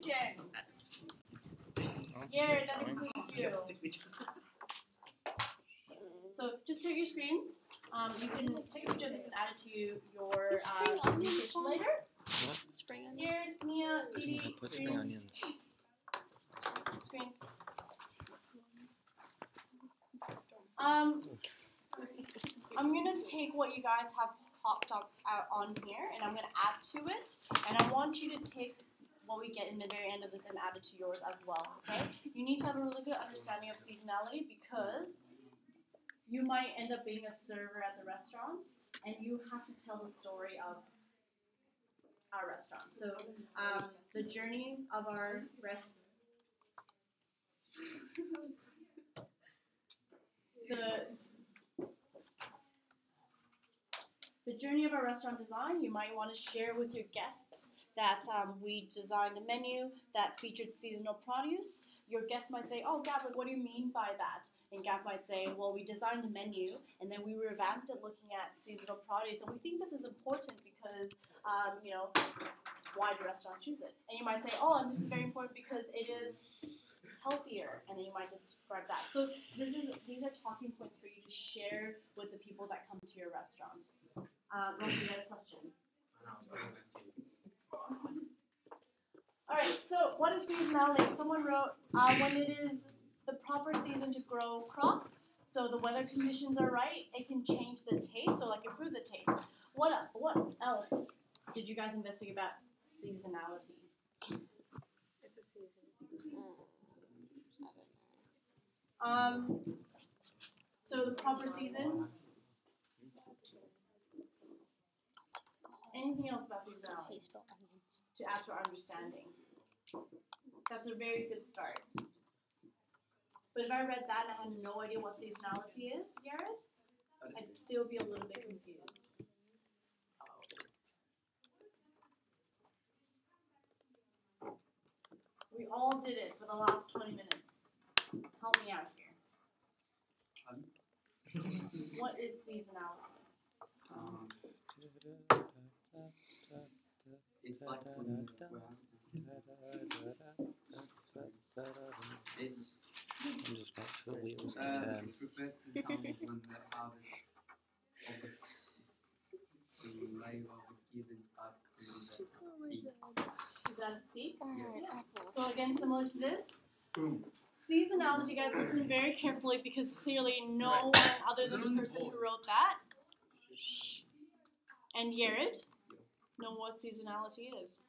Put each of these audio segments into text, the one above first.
Jen. Yeah, that includes you. So just take your screens. You can take a picture of this and add it to your usage later. What? Spring onions. Here, Mia, Didi, I put spring screens. onions. Screens. I'm gonna take what you guys have popped up out on here, and I'm gonna add to it. And I want you to take what we get in the very end of this and add it to yours as well. Okay? You need to have a really good understanding of seasonality because you might end up being a server at the restaurant, and you have to tell the story of our restaurant. So the journey of our the journey of our restaurant design, you might want to share with your guests that we designed a menu that featured seasonal produce. Your guest might say, oh, Gab, what do you mean by that? And Gab might say, well, we designed a menu, and then we revamped it looking at seasonal produce, and we think this is important because, why do restaurants choose it? And you might say, oh, and this is very important because it is healthier, and then you might describe that. So these are talking points for you to share with the people that come to your restaurant. Ross, you had a question? All right, so what is seasonality? Someone wrote, when it is the proper season to grow crop, so the weather conditions are right, it can change the taste, so like improve the taste. What else did you guys investigate about seasonality? It's a season. So the proper season. Anything else about seasonality to add to our understanding? That's a very good start. But if I read that and I had no idea what seasonality is, Garrett, I'd still be a little bit confused. We all did it for the last 20 minutes. Help me out here. What is seasonality? It's like when I'm just about to the wheels to turn. it refers to the time when the harvest of the labor of a given type of peak. Is that its peak? Yeah. So again, similar to this. Seasonality, guys, listen very carefully because clearly no one other than the person who wrote that and Garrett know what seasonality is.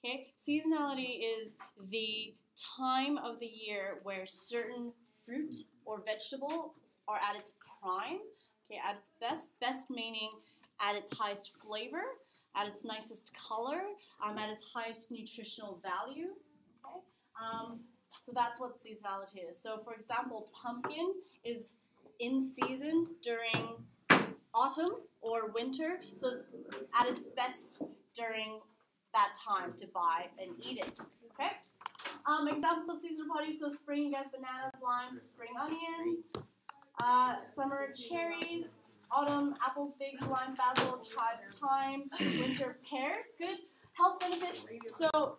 Okay? Seasonality is the time of the year where certain fruit or vegetables are at its prime, okay, at its best meaning at its highest flavor, at its nicest color, at its highest nutritional value. Okay? So that's what seasonality is. So for example, pumpkin is in season during autumn or winter, so it's at its best during that time to buy and eat it. Okay? Examples of seasonal produce, so spring, you guys, bananas, limes, spring onions, summer cherries, autumn apples, figs, lime, basil, chives, thyme, winter pears. Good health benefits. So,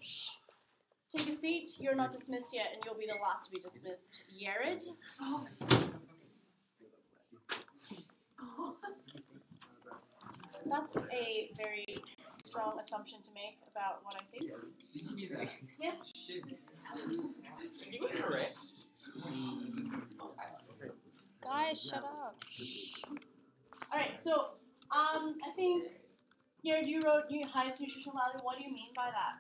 take a seat. You're not dismissed yet, and you'll be the last to be dismissed. Yared. That's a very strong assumption to make about what I think. Yes? Guys, shut up. Alright, so I think here you wrote highest nutritional value. What do you mean by that?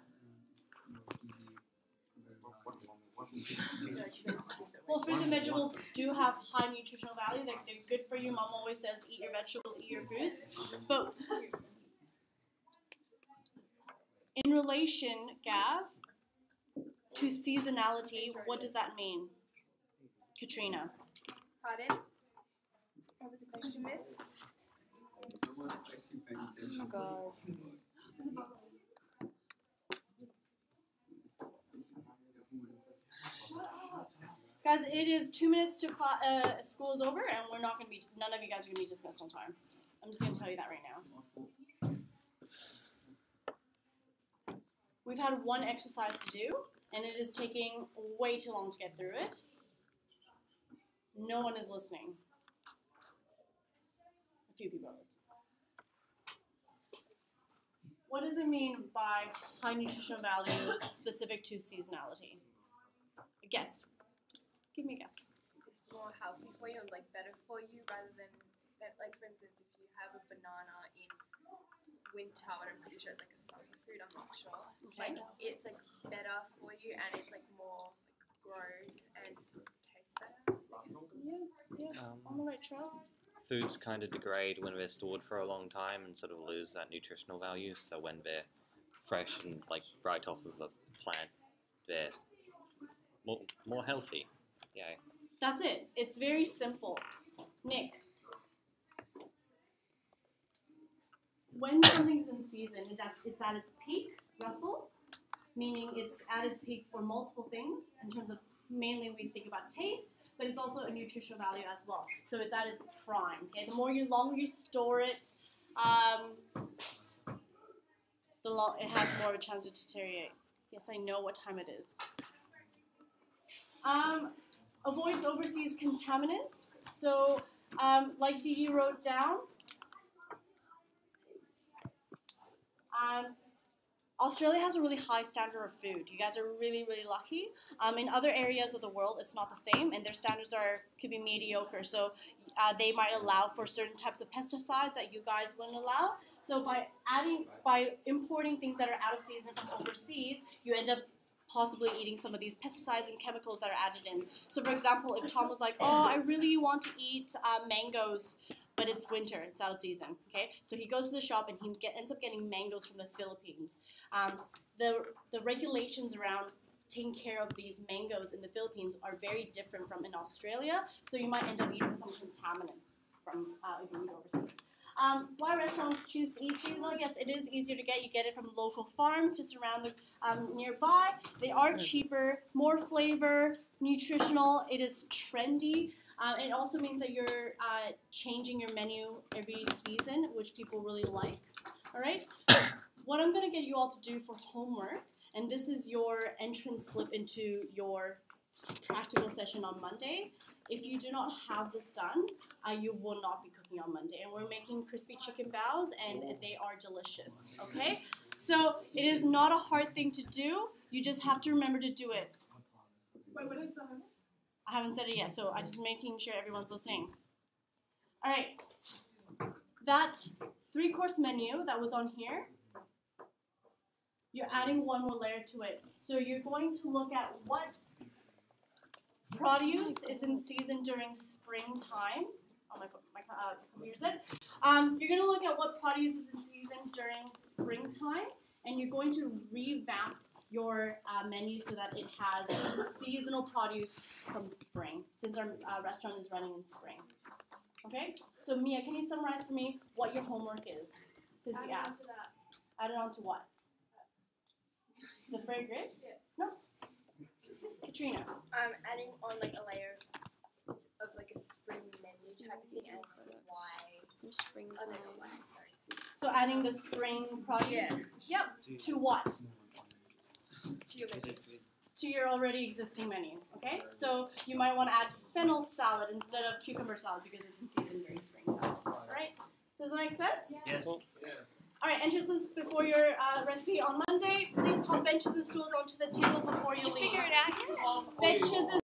Well, fruits and vegetables do have high nutritional value. They're good for you. Mom always says, eat your vegetables, eat your fruits. But in relation, Gav, to seasonality, what does that mean? Katrina. Pardon? What was the question, miss? Oh my god. Guys, it is 2 minutes to school is over, and we're not going to be, none of you guys are going to be dismissed on time. I'm just going to tell you that right now. We've had one exercise to do, and it is taking way too long to get through it. No one is listening. A few people are listening. What does it mean by high nutritional value specific to seasonality? A guess. Just give me a guess. It's more healthy for you and like better for you rather than like for instance if you have a banana in winter, and I'm pretty sure it's like a summer fruit, I'm not sure. Okay. Like it's like better for you and it's like more like grown and tastes better. Yeah, on the right trail. Foods kind of degrade when they're stored for a long time and sort of lose that nutritional value. So when they're fresh and like right off of the plant, they're more healthy. Yeah. That's it. It's very simple. Nick, when something's in season, it's at its peak, Russell, meaning it's at its peak for multiple things in terms of mainly we think about taste, but it's also a nutritional value as well. So it's at its prime. Okay, the longer you store it, it has more of a chance to deteriorate. Yes, I know what time it is. Avoids overseas contaminants. So, like Dee Dee wrote down, Australia has a really high standard of food. You guys are really, really lucky. In other areas of the world, it's not the same, and their standards could be mediocre. So they might allow for certain types of pesticides that you guys wouldn't allow. So by importing things that are out of season from overseas, you end up possibly eating some of these pesticides and chemicals that are added in. So for example, if Tom was like, oh, I really want to eat mangoes, but it's winter, it's out of season, okay? So he goes to the shop and he ends up getting mangoes from the Philippines. The regulations around taking care of these mangoes in the Philippines are very different from in Australia, so you might end up eating some contaminants from if you eat overseas. Why restaurants choose to eat seasonal? Yes, it is easier to get. You get it from local farms just around the nearby. They are cheaper, more flavor, nutritional. It is trendy. It also means that you're changing your menu every season, which people really like. All right? What I'm going to get you all to do for homework, and this is your entrance slip into your practical session on Monday. If you do not have this done, you will not be cooking on Monday. And we're making crispy chicken baos, and they are delicious, okay? So it is not a hard thing to do. You just have to remember to do it. Wait, what is that? I haven't said it yet, so I'm just making sure everyone's listening. All right. That 3-course menu that was on here, you're adding one more layer to it. So you're going to look at what produce is in season during springtime. Oh, my computer's dead. You're going to look at what produce is in season during springtime, and you're going to revamp your menu so that it has seasonal produce from spring, since our restaurant is running in spring. Okay? So Mia, can you summarize for me what your homework is, since you asked? Add it on to what? The third grade? Yeah. No. Katrina. I'm adding on like a layer of like a spring menu type of thing and why. Springtime. Oh, no, why, sorry. So adding the spring produce? Yeah. Yep. To what? To your menu. To your already existing menu, okay? So you might want to add fennel salad instead of cucumber salad because it's in season during springtime, all right? Does that make sense? Yes. All right, entrances before your recipe on Monday. Please pop benches and stools onto the table before you leave. Figure it out. Benches and